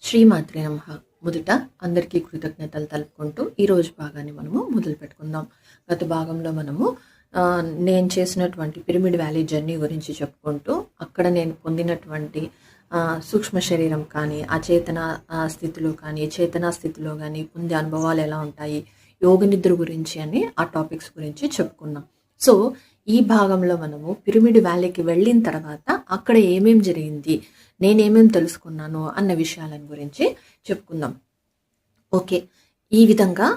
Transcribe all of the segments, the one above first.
శ్రీమాత్రే నమః. మొదట అందరికీ కృతజ్ఞతలు తెలుపుకుంటూ ఈరోజు భాగాన్ని మనము మొదలు పెట్టుకుందాం. గత భాగంలో మనము నేను చేసినటువంటి పిరమిడ్ వ్యాలీ జర్నీ గురించి చెప్పుకుంటూ అక్కడ నేను పొందినటువంటి సూక్ష్మ శరీరం కానీ అచేతన స్థితిలో కానీ చేతనా స్థితిలో కానీ పొందే అనుభవాలు ఎలా ఉంటాయి, యోగ నిద్ర గురించి అని ఆ టాపిక్స్ గురించి చెప్పుకున్నాం. సో ఈ భాగంలో మనము పిరమిడ్ వ్యాలీకి వెళ్ళిన తర్వాత అక్కడ ఏమేం జరిగింది, నేనేమేం తెలుసుకున్నాను అన్న విషయాలను గురించి చెప్పుకుందాం. ఓకే, ఈ విధంగా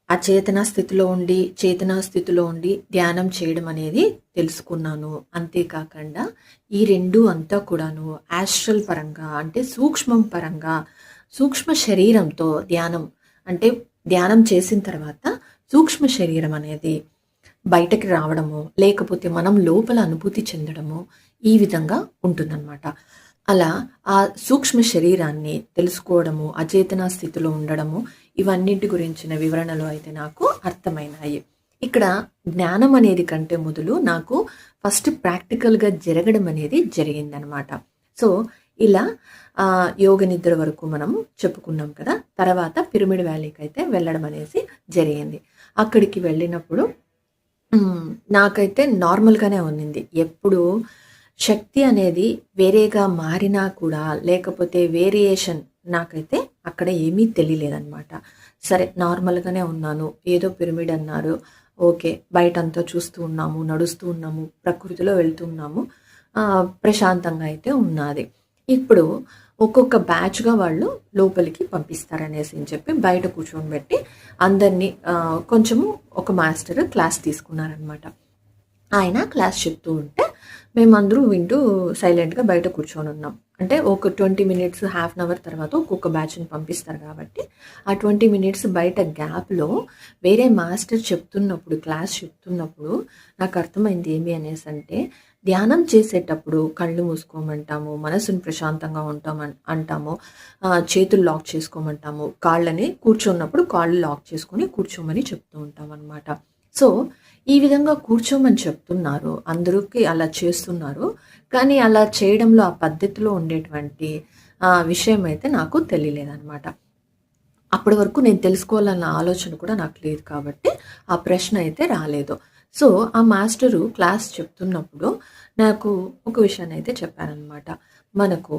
అచేతన స్థితిలో ఉండి చేతనా స్థితిలో ఉండి ధ్యానం చేయడం అనేది తెలుసుకున్నాను. అంతేకాకుండా ఈ రెండు అంతా కూడాను యాస్ట్రల్ పరంగా అంటే సూక్ష్మం పరంగా సూక్ష్మ శరీరంతో ధ్యానం అంటే ధ్యానం చేసిన తర్వాత సూక్ష్మ శరీరం అనేది బయటకి రావడము లేకపోతే మనం లోపల అనుభూతి చెందడము ఈ విధంగా ఉంటుందన్నమాట. అలా ఆ సూక్ష్మ శరీరాన్ని తెలుసుకోవడము, అచేతన స్థితిలో ఉండడము, ఇవన్నింటి గురించిన వివరణలు అయితే నాకు అర్థమైనాయి. ఇక్కడ జ్ఞానం అనేది కంటే మొదలు నాకు ఫస్ట్ ప్రాక్టికల్గా జరగడం అనేది జరిగిందనమాట. సో ఇలా యోగ నిద్ర వరకు మనము చెప్పుకున్నాం కదా. తర్వాత పిరమిడ్ వ్యాలీకి అయితే వెళ్ళడం అనేసి జరిగింది. అక్కడికి వెళ్ళినప్పుడు నాకైతే నార్మల్గానే ఉన్నింది. ఎప్పుడు శక్తి అనేది వేరేగా మారినా కూడా లేకపోతే వేరియేషన్ నాకైతే అక్కడ ఏమీ తెలియలేదన్నమాట. సరే, నార్మల్గానే ఉన్నాను. ఏదో పిరమిడ్ అన్నారు, ఓకే, బయటంతా చూస్తూ ఉన్నాము, నడుస్తూ ఉన్నాము, ప్రకృతిలో వెళ్తున్నాము, ప్రశాంతంగా అయితే ఉన్నది. ఇప్పుడు ఒక్కొక్క బ్యాచ్గా వాళ్ళు లోపలికి పంపిస్తారనేసి అని చెప్పి బయట కూర్చొని పెట్టి అందరినీ కొంచెము ఒక మాస్టర్ క్లాస్ తీసుకున్నారనమాట. ఆయన క్లాస్ చెప్తూ ఉంటే మేమందరూ వింటూ సైలెంట్గా బయట కూర్చొని ఉన్నాం. అంటే ఒక 20 మినిట్స్ హాఫ్ అన్ అవర్ తర్వాత ఒక్కొక్క బ్యాచ్ని పంపిస్తారు కాబట్టి ఆ 20 మినిట్స్ బయట గ్యాప్లో వేరే మాస్టర్ చెప్తున్నప్పుడు క్లాస్ చెప్తున్నప్పుడు నాకు అర్థమైంది ఏమి అనేసి అంటే, ధ్యానం చేసేటప్పుడు కళ్ళు మూసుకోమంటాము, మనసుని ప్రశాంతంగా అంటాము, చేతులు లాక్ చేసుకోమంటాము, కాళ్ళని కూర్చున్నప్పుడు కాళ్ళు లాక్ చేసుకొని కూర్చోమని చెప్తూ ఉంటాం అనమాట. సో ఈ విధంగా కూర్చోమని చెప్తున్నారు, అందరికీ అలా చేస్తున్నారు. కానీ అలా చేయడంలో ఆ పద్ధతిలో ఉండేటువంటి విషయం అయితే నాకు తెలియలేదన్నమాట. అప్పటి వరకు నేను తెలుసుకోవాలన్న ఆలోచన కూడా నాకు లేదు కాబట్టి ఆ ప్రశ్న అయితే రాలేదు. సో ఆ మాస్టరు క్లాస్ చెప్తున్నప్పుడు నాకు ఒక విషయాన్ని అయితే చెప్పారనమాట. మనకు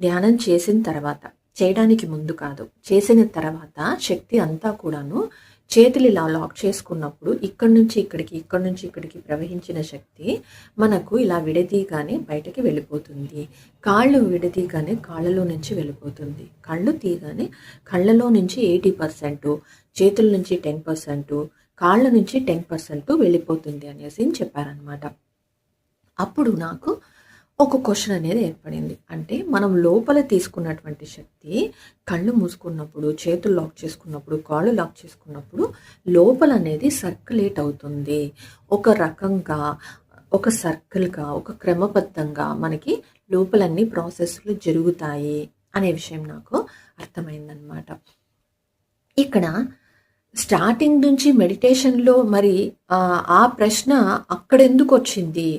ధ్యానం చేసిన తర్వాత, చేయడానికి ముందు కాదు, చేసిన తర్వాత శక్తి అంతా కూడాను చేతులు ఇలా లాక్ చేసుకున్నప్పుడు ఇక్కడి నుంచి ఇక్కడికి ప్రవహించిన శక్తి మనకు ఇలా విడదీగానే బయటకి వెళ్ళిపోతుంది. కాళ్ళు విడదీగానే కాళ్ళలో నుంచి వెళ్ళిపోతుంది. కళ్ళు తీయగానే కళ్ళలో నుంచి 80%, చేతుల నుంచి 10%, కాళ్ళ నుంచి 10% వెళ్ళిపోతుంది అనేసి చెప్పారనమాట. అప్పుడు నాకు ఒక క్వశ్చన్ అనేది ఏర్పడింది. అంటే మనం లోపల తీసుకున్నటువంటి శక్తి కళ్ళు మూసుకున్నప్పుడు, చేతులు లాక్ చేసుకున్నప్పుడు, కాళ్ళు లాక్ చేసుకున్నప్పుడు లోపల అనేది సర్క్యులేట్ అవుతుంది. ఒక రకంగా, ఒక సర్కిల్గా, ఒక క్రమబద్ధంగా మనకి లోపలన్నీ ప్రాసెస్లు జరుగుతాయి అనే విషయం నాకు అర్థమైందనమాట. ఇక్కడ స్టార్టింగ్ నుంచి మెడిటేషన్లో మరి ఆ ప్రశ్న అక్కడెందుకు వచ్చింది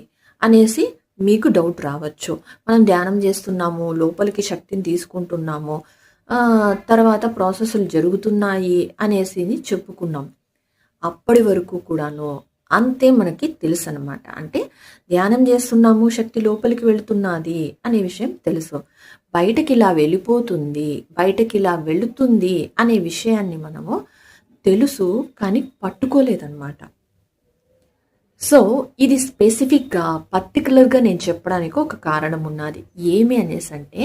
అనేసి మీకు డౌట్ రావచ్చు. మనం ధ్యానం చేస్తున్నాము, లోపలికి శక్తిని తీసుకుంటున్నాము, తర్వాత ప్రాసెస్లు జరుగుతున్నాయి అనేసి చెప్పుకున్నాం. అప్పటి వరకు కూడాను అంతే మనకి తెలుసు అనమాట. అంటే ధ్యానం చేస్తున్నాము, శక్తి లోపలికి వెళుతున్నది అనే విషయం తెలుసు. బయటకి ఇలా వెళ్ళిపోతుంది, బయటకి ఇలా వెళుతుంది అనే విషయాన్ని మనము తెలుసు కానీ పట్టుకోలేదన్నమాట. సో ఇది స్పెసిఫిక్గా పర్టికులర్గా నేను చెప్పడానికి ఒక కారణం ఉన్నది. ఏమి అనేసి అంటే,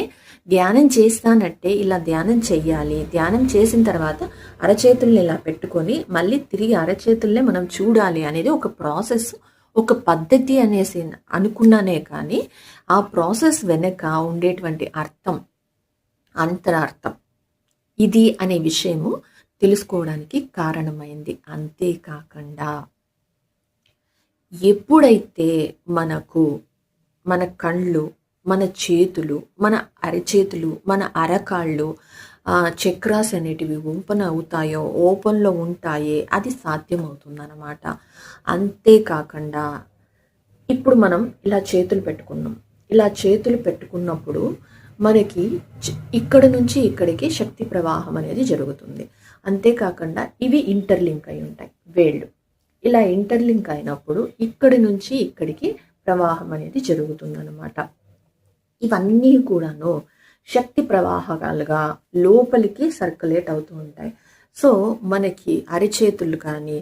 ధ్యానం చేస్తానంటే ఇలా ధ్యానం చెయ్యాలి, ధ్యానం చేసిన తర్వాత అరచేతుల్ని ఇలా పెట్టుకొని మళ్ళీ తిరిగి అరచేతుల్నే మనం చూడాలి అనేది ఒక ప్రాసెస్, ఒక పద్ధతి అనేసి అనుకున్నానే కానీ ఆ ప్రాసెస్ వెనక ఉండేటువంటి అర్థం, అంతరార్థం ఇది అనే విషయము తెలుసుకోవడానికి కారణమైంది. అంతేకాకుండా ఎప్పుడైతే మనకు మన కళ్ళు, మన చేతులు, మన అరచేతులు, మన అరకాళ్ళు చక్రాస్ అనేటివి ఓపెన్ అవుతాయో, ఓపెన్లో ఉంటాయే, అది సాధ్యమవుతుందన్నమాట. అంతేకాకుండా ఇప్పుడు మనం ఇలా చేతులు పెట్టుకున్నాం. ఇలా చేతులు పెట్టుకున్నప్పుడు మనకి ఇక్కడ నుంచి ఇక్కడికి శక్తి ప్రవాహం అనేది జరుగుతుంది. అంతేకాకుండా ఇవి ఇంటర్లింక్ అయి ఉంటాయి వేళ్ళు. ఇలా ఇంటర్లింక్ అయినప్పుడు ఇక్కడి నుంచి ఇక్కడికి ప్రవాహం అనేది జరుగుతుందన్నమాట. ఇవన్నీ కూడాను శక్తి ప్రవాహాలుగా లోపలికి సర్క్యులేట్ అవుతూ ఉంటాయి. సో మనకి అరిచేతులు కానీ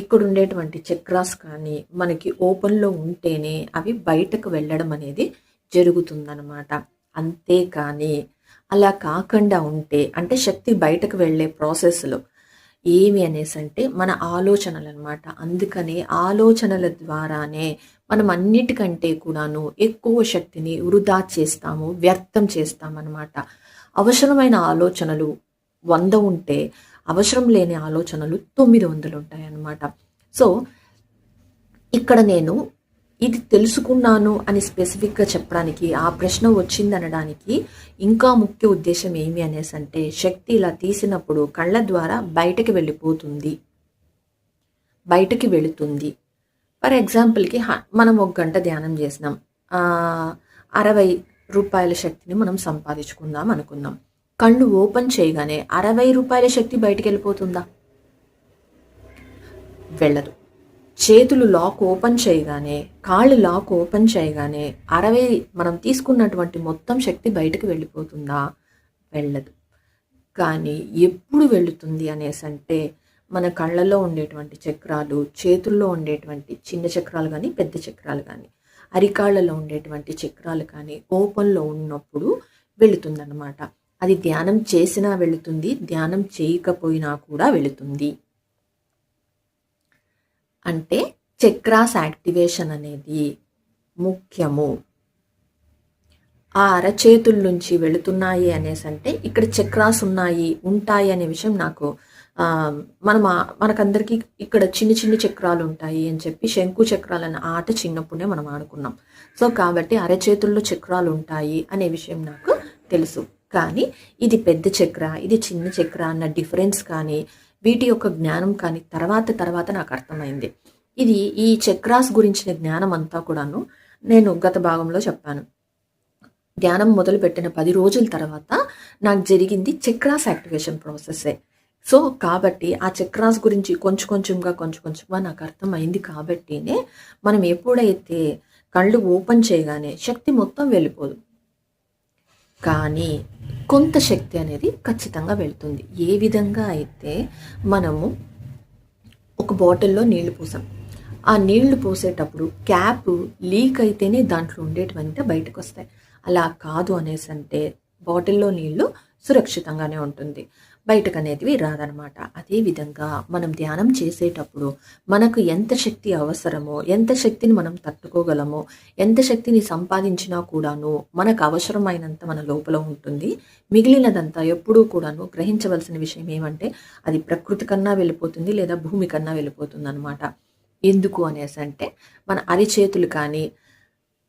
ఇక్కడ ఉండేటువంటి చక్రాస్ కానీ మనకి ఓపెన్లో ఉంటేనే అవి బయటకు వెళ్ళడం అనేది జరుగుతుందన్నమాట. అంతేకాని అలా కాకుండా ఉంటే అంటే శక్తి బయటకు వెళ్ళే ప్రాసెస్లో ఏమి అనేసి అంటే మన ఆలోచనలు అనమాట. అందుకనే ఆలోచనల ద్వారానే మనం అన్నిటికంటే కూడాను ఎక్కువ శక్తిని వృధా చేస్తాము, వ్యర్థం చేస్తామన్నమాట. అవసరమైన ఆలోచనలు 100 ఉంటే అవసరం లేని ఆలోచనలు 900 ఉంటాయన్నమాట. సో ఇక్కడ నేను ఇది తెలుసుకున్నాను అని స్పెసిఫిక్గా చెప్పడానికి, ఆ ప్రశ్న వచ్చిందనడానికి ఇంకా ముఖ్య ఉద్దేశం ఏమి అనేసి అంటే శక్తి ఇలా తీసినప్పుడు కళ్ళ ద్వారా బయటకి వెళ్ళిపోతుంది, బయటకి వెళుతుంది. ఫర్ ఎగ్జాంపుల్కి మనం 1 గంట ధ్యానం చేసినాం, 60 రూపాయల శక్తిని మనం సంపాదించుకుందాం అనుకుందాం. కళ్ళు ఓపెన్ చేయగానే 60 రూపాయల శక్తి బయటికి వెళ్ళిపోతుందా? వెళ్ళదు. చేతులు లాక్ ఓపెన్ చేయగానే, కాళ్ళు లాక్ ఓపెన్ చేయగానే 60 మనం తీసుకున్నటువంటి మొత్తం శక్తి బయటకు వెళ్ళిపోతుందా? వెళ్ళదు. కానీ ఎప్పుడు వెళుతుంది అనేసి అంటే మన కళ్ళలో ఉండేటువంటి చక్రాలు, చేతుల్లో ఉండేటువంటి చిన్న చక్రాలు కానీ పెద్ద చక్రాలు కానీ, అరికాళ్ళలో ఉండేటువంటి చక్రాలు కానీ ఓపెన్లో ఉన్నప్పుడు వెళుతుందన్నమాట. అది ధ్యానం చేసినా వెళుతుంది, ధ్యానం చేయకపోయినా కూడా వెళుతుంది. అంటే చక్రాస్ యాక్టివేషన్ అనేది ముఖ్యము. ఆ అరచేతుల నుంచి వెళుతున్నాయి అనేసి అంటే ఇక్కడ చక్రాస్ ఉంటాయి అనే విషయం నాకు మనకందరికీ ఇక్కడ చిన్న చిన్న చక్రాలు ఉంటాయి అని చెప్పి శంకు చక్రాలన్న ఆట చిన్నప్పుడే మనం ఆడుకున్నాం. సో కాబట్టి అరచేతుల్లో చక్రాలు ఉంటాయి అనే విషయం నాకు తెలుసు. కానీ ఇది పెద్ద చక్ర, ఇది చిన్న చక్ర అన్న డిఫరెన్స్ కానీ వీటి యొక్క జ్ఞానం కానీ తర్వాత నాకు అర్థమైంది. ఈ చక్రాస్ గురించిన జ్ఞానం అంతా కూడాను నేను గత భాగంలో చెప్పాను. ధ్యానం మొదలుపెట్టిన 10 రోజుల తర్వాత నాకు జరిగింది చక్రాస్ యాక్టివేషన్ ప్రాసెస్సే. సో కాబట్టి ఆ చక్రాస్ గురించి కొంచెంగా నాకు అర్థమైంది. కాబట్టినే మనం ఎప్పుడైతే కళ్ళు ఓపెన్ చేయగానే శక్తి మొత్తం వెళ్ళిపోదు, కానీ కొంత శక్తి అనేది ఖచ్చితంగా వెళ్తుంది. ఏ విధంగా అయితే మనము ఒక బాటిల్లో నీళ్లు పోసాం, ఆ నీళ్లు పోసేటప్పుడు క్యాప్ లీక్ అయితేనే దాంట్లో ఉండేటువంటి బయటకు వస్తాయి. అలా కాదు అనేసి అంటే బాటిల్లో నీళ్లు సురక్షితంగానే ఉంటుంది, బయటకు అనేటివి రాదనమాట. అదేవిధంగా మనం ధ్యానం చేసేటప్పుడు మనకు ఎంత శక్తి అవసరమో, ఎంత శక్తిని మనం తట్టుకోగలమో, ఎంత శక్తిని సంపాదించినా కూడాను మనకు అవసరమైనంత మన లోపల ఉంటుంది. మిగిలినదంతా ఎప్పుడూ కూడాను గ్రహించవలసిన విషయం ఏమంటే అది ప్రకృతి కన్నా వెళ్ళిపోతుంది లేదా భూమి కన్నా వెళ్ళిపోతుంది అనమాట. ఎందుకు అనేసి అంటే మన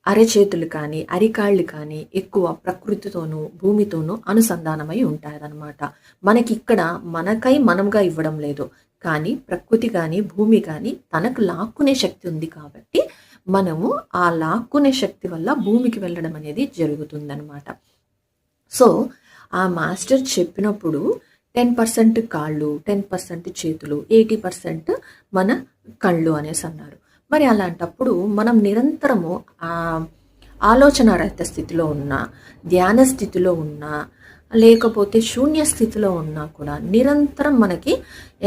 అరచేతులు కానీ అరికాళ్ళు కానీ ఎక్కువ ప్రకృతితోనూ భూమితోనూ అనుసంధానమై ఉంటాయన్నమాట. మనకిక్కడ మనకై మనంగా ఇవ్వడం లేదు, కానీ ప్రకృతి కానీ భూమి కానీ తనకు లాక్కునే శక్తి ఉంది. కాబట్టి మనము ఆ లాక్కునే శక్తి వల్ల భూమికి వెళ్ళడం అనేది జరుగుతుందన్నమాట. సో ఆ మాస్టర్ చెప్పినప్పుడు 10% కాళ్ళు, 10% చేతులు, 80% మన కళ్ళు అనేసి అన్నారు. మరి అలాంటప్పుడు మనం నిరంతరము ఆలోచన రహిత స్థితిలో ఉన్నా, ధ్యాన స్థితిలో ఉన్నా, లేకపోతే శూన్య స్థితిలో ఉన్నా కూడా నిరంతరం మనకి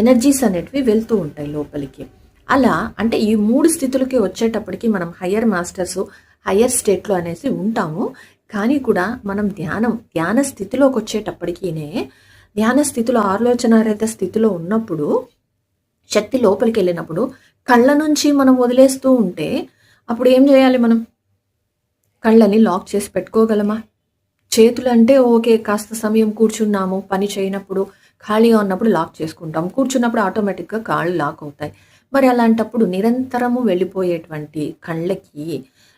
ఎనర్జీస్ అనేటివి వెళ్తూ ఉంటాయి లోపలికి. అలా అంటే ఈ 3 స్థితులకి వచ్చేటప్పటికి మనం హయ్యర్ మాస్టర్స్, హయ్యర్ స్టేట్లో అనేసి ఉంటాము. కానీ కూడా మనం ధ్యాన స్థితిలోకి వచ్చేటప్పటికినే, ధ్యాన స్థితిలో ఆలోచన రహిత స్థితిలో ఉన్నప్పుడు శక్తి లోపలికి వెళ్ళినప్పుడు కళ్ళ నుంచి మనం వదిలేస్తూ ఉంటే అప్పుడు ఏం చేయాలి? మనం కళ్ళని లాక్ చేసి పెట్టుకోగలమా? చేతులు అంటే ఓకే, కాస్త సమయం కూర్చున్నాము, పని చేయనప్పుడు ఖాళీగా ఉన్నప్పుడు లాక్ చేసుకుంటాం, కూర్చున్నప్పుడు ఆటోమేటిక్గా కాళ్ళు లాక్ అవుతాయి. మరి అలాంటప్పుడు నిరంతరము వెళ్ళిపోయేటువంటి కళ్ళకి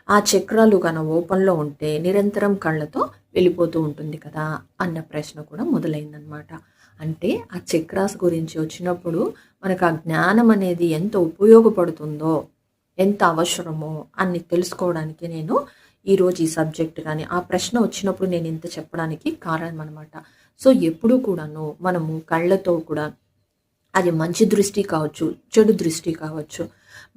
ఆ చక్రాలు కన్నా ఓపెన్లో ఉంటే నిరంతరం కళ్ళతో వెళ్ళిపోతూ ఉంటుంది కదా అన్న ప్రశ్న కూడా మొదలైందనమాట. అంటే ఆ చక్రాస్ గురించి వచ్చినప్పుడు మనకు ఆ జ్ఞానం అనేది ఎంత ఉపయోగపడుతుందో, ఎంత అవసరమో అన్ని తెలుసుకోవడానికి నేను ఈరోజు ఈ సబ్జెక్ట్ కానీ ఆ ప్రశ్న వచ్చినప్పుడు నేను ఇంత చెప్పడానికి కారణం అనమాట. సో ఎప్పుడూ కూడాను మనము కళ్ళతో కూడా, అది మంచి దృష్టి కావచ్చు, చెడు దృష్టి కావచ్చు,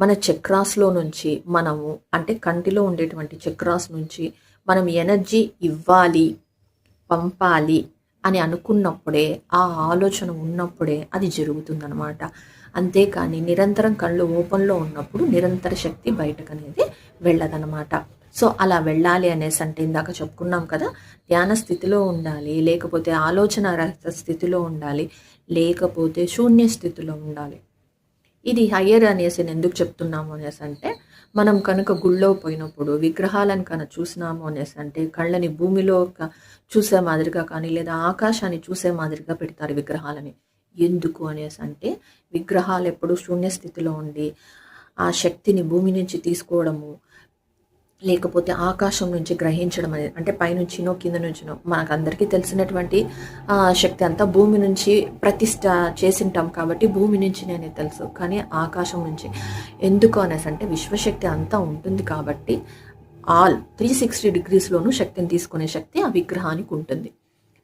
మన చక్రాస్లో నుంచి మనము అంటే కంటిలో ఉండేటువంటి చక్రాస్ నుంచి మనం ఎనర్జీ ఇవ్వాలి, పంపాలి అని అనుకున్నప్పుడే, ఆ ఆలోచన ఉన్నప్పుడే అది జరుగుతుందనమాట. అంతేకాని నిరంతరం కళ్ళు ఓపెన్లో ఉన్నప్పుడు నిరంతర శక్తి బయటకనేది వెళ్ళదనమాట. సో అలా వెళ్ళాలి అనేసి అంటే ఇందాక చెప్పుకున్నాం కదా, ధ్యాన స్థితిలో ఉండాలి, లేకపోతే ఆలోచన రహిత స్థితిలో ఉండాలి, లేకపోతే శూన్య స్థితిలో ఉండాలి. ఇది హయ్యర్ అనేసి నేను ఎందుకు చెప్తున్నాము అనేసి అంటే, మనం కనుక గుళ్ళో పోయినప్పుడు విగ్రహాలను కనుక చూసినాము అనేసి అంటే కళ్ళని భూమిలో చూసే మాదిరిగా కానీ, లేదా ఆకాశాన్ని చూసే మాదిరిగా పెడతారు విగ్రహాలని. ఎందుకు అనేసి అంటే, విగ్రహాలు ఎప్పుడు శూన్య స్థితిలో ఉండి ఆ శక్తిని భూమి నుంచి తీసుకోవడము, లేకపోతే ఆకాశం నుంచి గ్రహించడం అనేది, అంటే పైనుంచినో కింద నుంచినో మనకు అందరికీ తెలిసినటువంటి శక్తి అంతా భూమి నుంచి ప్రతిష్ట చేసింటాం కాబట్టి భూమి నుంచి నేనే తెలుసు. కానీ ఆకాశం నుంచి ఎందుకు అనేసి అంటే, విశ్వశక్తి అంతా ఉంటుంది కాబట్టి ఆల్ 360 డిగ్రీస్లోనూ శక్తిని తీసుకునే శక్తి ఆ విగ్రహానికి ఉంటుంది.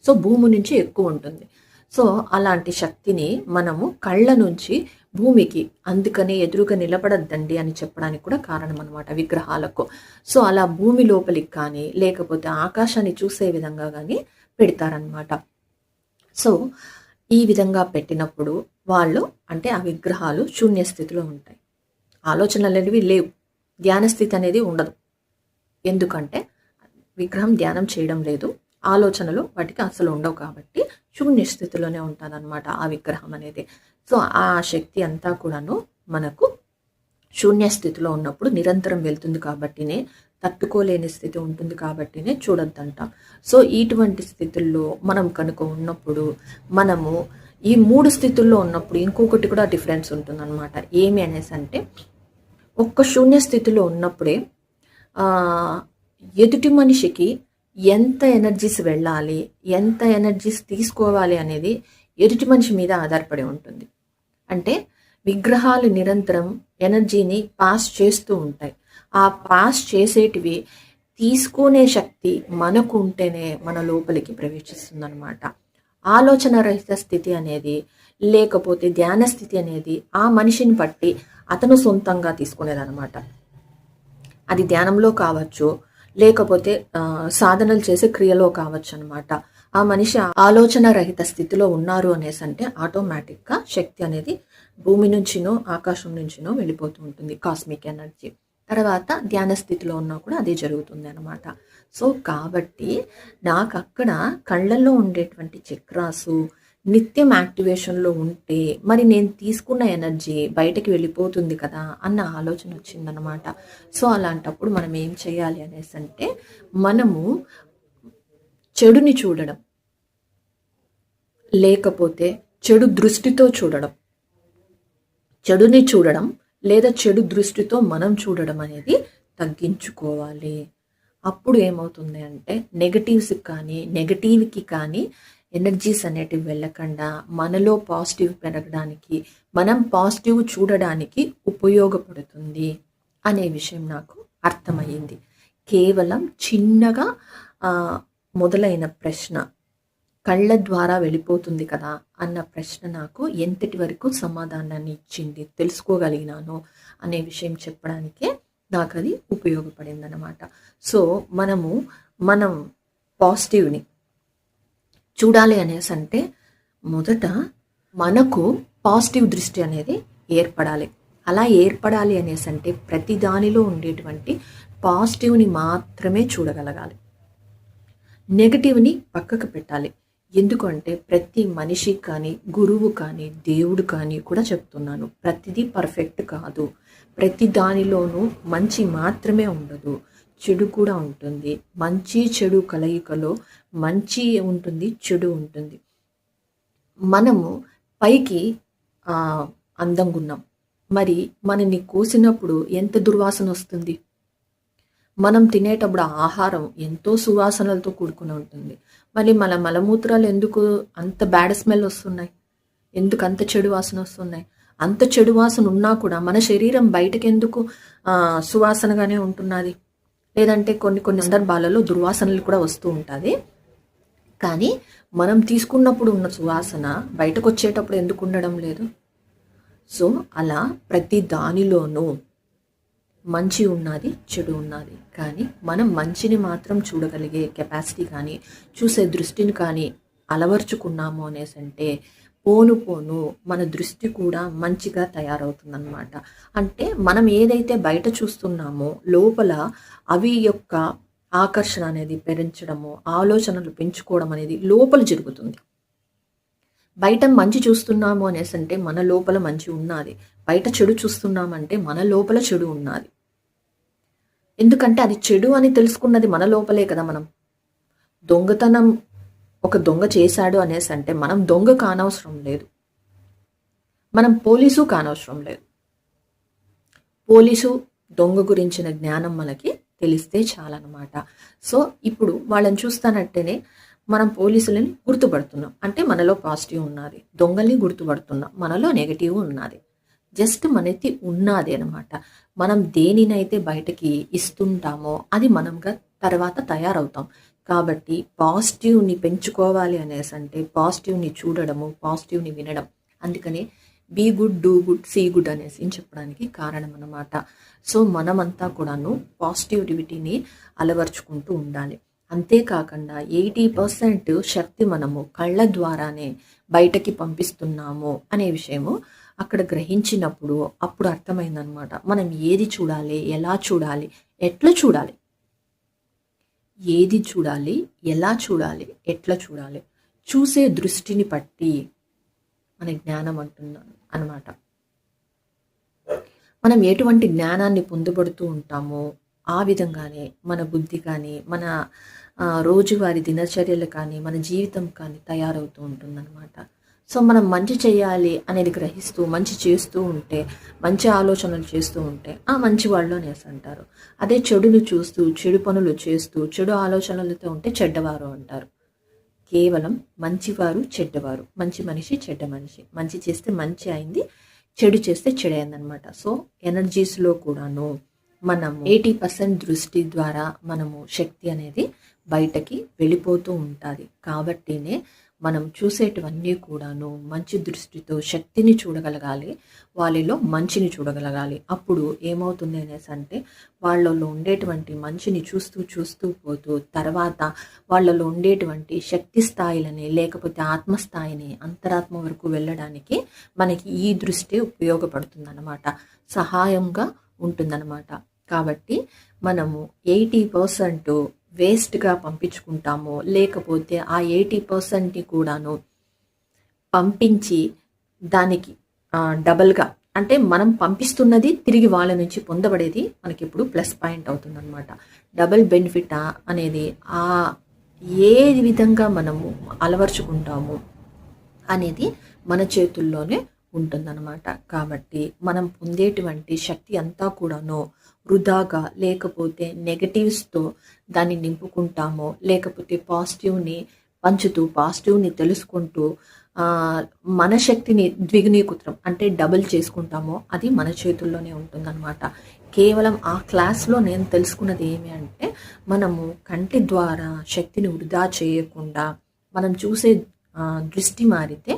సో భూమి నుంచి ఎక్కువ ఉంటుంది. సో అలాంటి శక్తిని మనము కళ్ళ నుంచి భూమికి, అందుకనే ఎదురుగా నిలబడద్దండి అని చెప్పడానికి కూడా కారణం అనమాట విగ్రహాలకు. సో అలా భూమి లోపలికి కానీ, లేకపోతే ఆకాశాన్ని చూసే విధంగా కానీ పెడతారనమాట. సో ఈ విధంగా పెట్టినప్పుడు వాళ్ళు అంటే ఆ విగ్రహాలు శూన్య స్థితిలో ఉంటాయి. ఆలోచనలు అనేవి లేవు, ధ్యాన స్థితి అనేది ఉండదు. ఎందుకంటే విగ్రహం ధ్యానం చేయడం లేదు, ఆలోచనలు వాటికి అసలు ఉండవు కాబట్టి శూన్య స్థితిలోనే ఉంటుందన్నమాట ఆ విగ్రహం అనేది. సో ఆ శక్తి అంతా కూడాను మనకు శూన్య స్థితిలో ఉన్నప్పుడు నిరంతరం వెళ్తుంది కాబట్టినే, తట్టుకోలేని స్థితి ఉంటుంది కాబట్టినే చూడొద్దంటాం. సో ఇటువంటి స్థితుల్లో మనం కనుక ఉన్నప్పుడు, మనము ఈ 3 స్థితుల్లో ఉన్నప్పుడు ఇంకొకటి కూడా డిఫరెన్స్ ఉంటుందన్నమాట. ఏమి అనేసి అంటే, ఒక్క శూన్య స్థితిలో ఉన్నప్పుడే ఎదుటి మనిషికి ఎంత ఎనర్జీస్ వెళ్ళాలి, ఎంత ఎనర్జీస్ తీసుకోవాలి అనేది ఎదుటి మనిషి మీద ఆధారపడి ఉంటుంది. అంటే విగ్రహాలు నిరంతరం ఎనర్జీని పాస్ చేస్తూ ఉంటాయి. ఆ పాస్ చేసేటివి తీసుకునే శక్తి మనకు ఉంటేనే మన లోపలికి ప్రవేశిస్తుందన్నమాట. ఆలోచన రహిత స్థితి అనేది, లేకపోతే ధ్యాన స్థితి అనేది ఆ మనిషిని బట్టి అతను సొంతంగా తీసుకునేదన్నమాట. అది ధ్యానంలో కావచ్చు, లేకపోతే సాధనలు చేసే క్రియలో కావచ్చు అనమాట. ఆ మనిషి ఆలోచన రహిత స్థితిలో ఉన్నారు అనేసి అంటే ఆటోమేటిక్గా శక్తి అనేది భూమి నుంచినో ఆకాశం నుంచినో వెళ్ళిపోతూ ఉంటుంది, కాస్మిక్ ఎనర్జీ. తర్వాత ధ్యాన స్థితిలో ఉన్నా కూడా అదే జరుగుతుంది అనమాట. సో కాబట్టి నాకు అక్కడ కళ్ళల్లో ఉండేటువంటి చక్రాసు నిత్యం యాక్టివేషన్లో ఉంటే మరి నేను తీసుకున్న ఎనర్జీ బయటకి వెళ్ళిపోతుంది కదా అన్న ఆలోచన వచ్చిందనమాట. సో అలాంటప్పుడు మనం ఏం చేయాలి అనేసి అంటే, మనము చెడుని చూడడం, లేకపోతే చెడు దృష్టితో చూడడం, చెడుని చూడడం లేదా చెడు దృష్టితో మనం చూడడం అనేది తగ్గించుకోవాలి. అప్పుడు ఏమవుతుంది అంటే, నెగటివ్కి కానీ ఎనర్జీస్ అనేటివి వెళ్ళకుండా మనలో పాజిటివ్ పెరగడానికి, మనం పాజిటివ్ చూడడానికి ఉపయోగపడుతుంది అనే విషయం నాకు అర్థమయ్యింది. కేవలం చిన్నగా మొదలైన ప్రశ్న కళ్ళ ద్వారా వెళ్ళిపోతుంది కదా అన్న ప్రశ్న నాకు ఎంతటి వరకు సమాధానాన్ని ఇచ్చింది, తెలుసుకోగలిగినాను అనే విషయం చెప్పడానికే నాకు అది ఉపయోగపడింది అన్నమాట. సో మనం పాజిటివ్ని చూడాలి అనేసి అంటే మొదట మనకు పాజిటివ్ దృష్టి అనేది ఏర్పడాలి. అలా ఏర్పడాలి అనేసి అంటే ప్రతి దానిలో ఉండేటువంటి పాజిటివ్ని మాత్రమే చూడగలగాలి, నెగటివ్ని పక్కకు పెట్టాలి. ఎందుకంటే ప్రతి మనిషి కానీ, గురువు కానీ, దేవుడు కానీ కూడా చెప్తున్నాను, ప్రతిదీ పర్ఫెక్ట్ కాదు. ప్రతి దానిలోనూ మంచి మాత్రమే ఉండదు, చెడు కూడా ఉంటుంది. మంచి చెడు కలయికలో మంచి ఉంటుంది, చెడు ఉంటుంది. మనము పైకి అందంగా ఉన్నాం, మరి మనని కోసినప్పుడు ఎంత దుర్వాసన వస్తుంది. మనం తినేటప్పుడు ఆహారం ఎంతో సువాసనలతో కూడుకుని ఉంటుంది. మరి మన మలమూత్రాలు ఎందుకు అంత బ్యాడ్ స్మెల్ వస్తున్నాయి, ఎందుకు అంత చెడు వాసన వస్తున్నాయి? అంత చెడు వాసన ఉన్నా కూడా మన శరీరం బయటకు ఎందుకు సువాసనగానే ఉంటున్నది? లేదంటే కొన్ని సందర్భాలలో దుర్వాసనలు కూడా వస్తూ ఉంటుంది. కానీ మనం తీసుకున్నప్పుడు ఉన్న సువాసన బయటకు వచ్చేటప్పుడు ఎందుకు ఉండడం లేదు? సో అలా ప్రతి దానిలోనూ మంచి ఉన్నది, చెడు ఉన్నది. కానీ మనం మంచిని మాత్రం చూడగలిగే కెపాసిటీ కానీ చూసే దృష్టిని కానీ అలవర్చుకున్నాము అనేసి అంటే పోను పోను మన దృష్టి కూడా మంచిగా తయారవుతుందన్నమాట. అంటే మనం ఏదైతే బయట చూస్తున్నామో లోపల అవి యొక్క ఆకర్షణ అనేది పెంచడము, ఆలోచనలు పెంచుకోవడం అనేది లోపల జరుగుతుంది. బయట మంచి చూస్తున్నాము అనేసి అంటే మన లోపల మంచి ఉన్నది, బయట చెడు చూస్తున్నామంటే మన లోపల చెడు ఉన్నది. ఎందుకంటే అది చెడు అని తెలుసుకున్నది మన లోపలే కదా. మనం దొంగతనం ఒక దొంగ చేశాడు అనేసి అంటే మనం దొంగ కానవసరం లేదు, మనం పోలీసు కానవసరం లేదు. పోలీసు దొంగ గురించిన జ్ఞానం మనకి తెలిస్తే చాలన్నమాట. సో ఇప్పుడు వాళ్ళని చూస్తానంటేనే మనం పోలీసులని గుర్తుపడుతున్నాం అంటే మనలో పాజిటివ్ ఉన్నది, దొంగల్ని గుర్తుపడుతున్నాం మనలో నెగటివ్ ఉన్నది. జస్ట్ మనకి ఉన్నది అనమాట. మనం దేనినైతే బయటకి ఇస్తుంటామో అది మనంగా తర్వాత తయారవుతాం. కాబట్టి పాజిటివ్ని పెంచుకోవాలి అనేసి అంటే పాజిటివ్ని చూడడము, పాజిటివ్ని వినడం. అందుకని be good, do good, see good అనేసి చెప్పడానికి కారణం అన్నమాట. సో మనమంతా కూడాను పాజిటివిటీని అలవర్చుకుంటూ ఉండాలి. అంతేకాకుండా 80% శక్తి మనము కళ్ళ ద్వారానే బయటకి పంపిస్తున్నాము అనే విషయము అక్కడ గ్రహించినప్పుడు అప్పుడు అర్థమైందనమాట. మనం ఏది చూడాలి, ఎలా చూడాలి, ఎట్లా చూడాలి, ఏది చూడాలి, ఎలా చూడాలి, ఎట్లా చూడాలి, చూసే దృష్టిని బట్టి మన జ్ఞానం అంటున్నాను అనమాట. మనం ఎటువంటి జ్ఞానాన్ని పొందుపడుతూ ఉంటామో ఆ విధంగానే మన బుద్ధి కానీ మన రోజువారి దినచర్యలు కానీ మన జీవితం కానీ తయారవుతూ ఉంటుందన్నమాట. సో మనం మంచి చేయాలి అనేది గ్రహిస్తూ మంచి చేస్తూ ఉంటే, మంచి ఆలోచనలు చేస్తూ ఉంటే ఆ మంచి వాళ్ళు అనేసి అంటారు. అదే చెడును చూస్తూ చెడు పనులు చేస్తూ చెడు ఆలోచనలతో ఉంటే చెడ్డవారు అంటారు. కేవలం మంచివారు చెడ్డవారు, మంచి మనిషి చెడ్డ మనిషి, మంచి చేస్తే మంచి అయింది, చెడు చేస్తే చెడైంది అనమాట. సో ఎనర్జీస్లో కూడాను మనము 80% దృష్టి ద్వారా మనము శక్తి అనేది బయటకి వెళ్ళిపోతూ ఉంటుంది. కాబట్టినే మనం చూసేటివన్నీ కూడాను మంచి దృష్టితో శక్తిని చూడగలగాలి, వాళ్ళలో మంచిని చూడగలగాలి. అప్పుడు ఏమవుతుంది అనేసి అంటే వాళ్ళలో ఉండేటువంటి మంచిని చూస్తూ చూస్తూ పోతూ తర్వాత వాళ్ళలో ఉండేటువంటి శక్తి స్థాయిలని లేకపోతే ఆత్మస్థాయిని అంతరాత్మ వరకు వెళ్ళడానికి మనకి ఈ దృష్టి ఉపయోగపడుతుందన్నమాట, సహాయంగా ఉంటుందన్నమాట. కాబట్టి మనము 80% వేస్ట్గా పంపించుకుంటామో లేకపోతే ఆ 80%ని కూడాను పంపించి దానికి డబల్గా అంటే మనం పంపిస్తున్నది తిరిగి వాళ్ళ నుంచి పొందబడేది మనకి ఇప్పుడు ప్లస్ పాయింట్ అవుతుందన్నమాట. డబుల్ బెనిఫిట్ అనేది ఏ విధంగా మనము అలవర్చుకుంటాము అనేది మన చేతుల్లోనే ఉంటుందన్నమాట. కాబట్టి మనం పొందేటువంటి శక్తి అంతా కూడాను వృధాగా లేకపోతే నెగటివ్స్తో దాన్ని నింపుకుంటామో లేకపోతే పాజిటివ్ని పంచుతూ పాజిటివ్ని తెలుసుకుంటూ మన శక్తిని ద్విగుణీకృతం అంటే డబుల్ చేసుకుంటామో అది మన చేతుల్లోనే ఉంటుందన్నమాట. కేవలం ఆ క్లాస్లో నేను తెలుసుకున్నది ఏమి అంటే మనము కంటి ద్వారా శక్తిని వృధా చేయకుండా మనం చూసే దృష్టి మారితే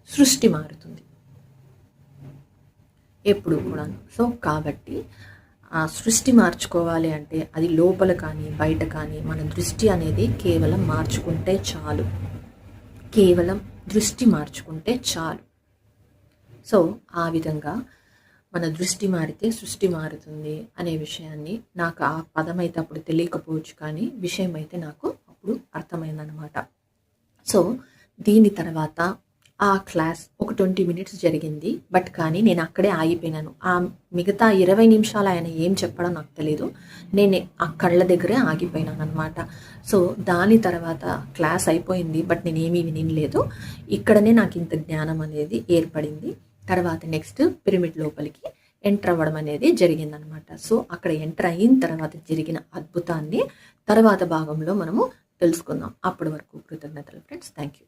సృష్టి మారుతుంది ఎప్పుడు కూడా. సో కాబట్టి ఆ సృష్టి మార్చుకోవాలి అంటే అది లోపల కానీ బయట కానీ మన దృష్టి అనేది కేవలం మార్చుకుంటే చాలు, కేవలం దృష్టి మార్చుకుంటే చాలు. సో ఆ విధంగా మన దృష్టి మారితే సృష్టి మారుతుంది అనే విషయాన్ని నాకు ఆ పదం అయితే అప్పుడు తెలియకపోవచ్చు, కానీ విషయం అయితే నాకు అప్పుడు అర్థమైందనమాట. సో దీని తర్వాత ఆ క్లాస్ ఒక 20 minutes జరిగింది. బట్ కానీ నేను అక్కడే ఆగిపోయినాను. ఆ మిగతా 20 నిమిషాలు ఆయన ఏం చెప్పడం నాకు తెలీదు, నేను ఆ కళ్ళ దగ్గరే ఆగిపోయినాను అనమాట. సో దాని తర్వాత క్లాస్ అయిపోయింది, బట్ నేనేమీ వినలేదు. ఇక్కడనే నాకు ఇంత జ్ఞానం అనేది ఏర్పడింది. తర్వాత నెక్స్ట్ పిరమిడ్ లోపలికి ఎంటర్ అవ్వడం అనేది జరిగిందనమాట. సో అక్కడ ఎంటర్ అయిన తర్వాత జరిగిన అద్భుతాన్ని తర్వాత భాగంలో మనము తెలుసుకుందాం. అప్పటి వరకు కృతజ్ఞతలు ఫ్రెండ్స్, థ్యాంక్ యూ.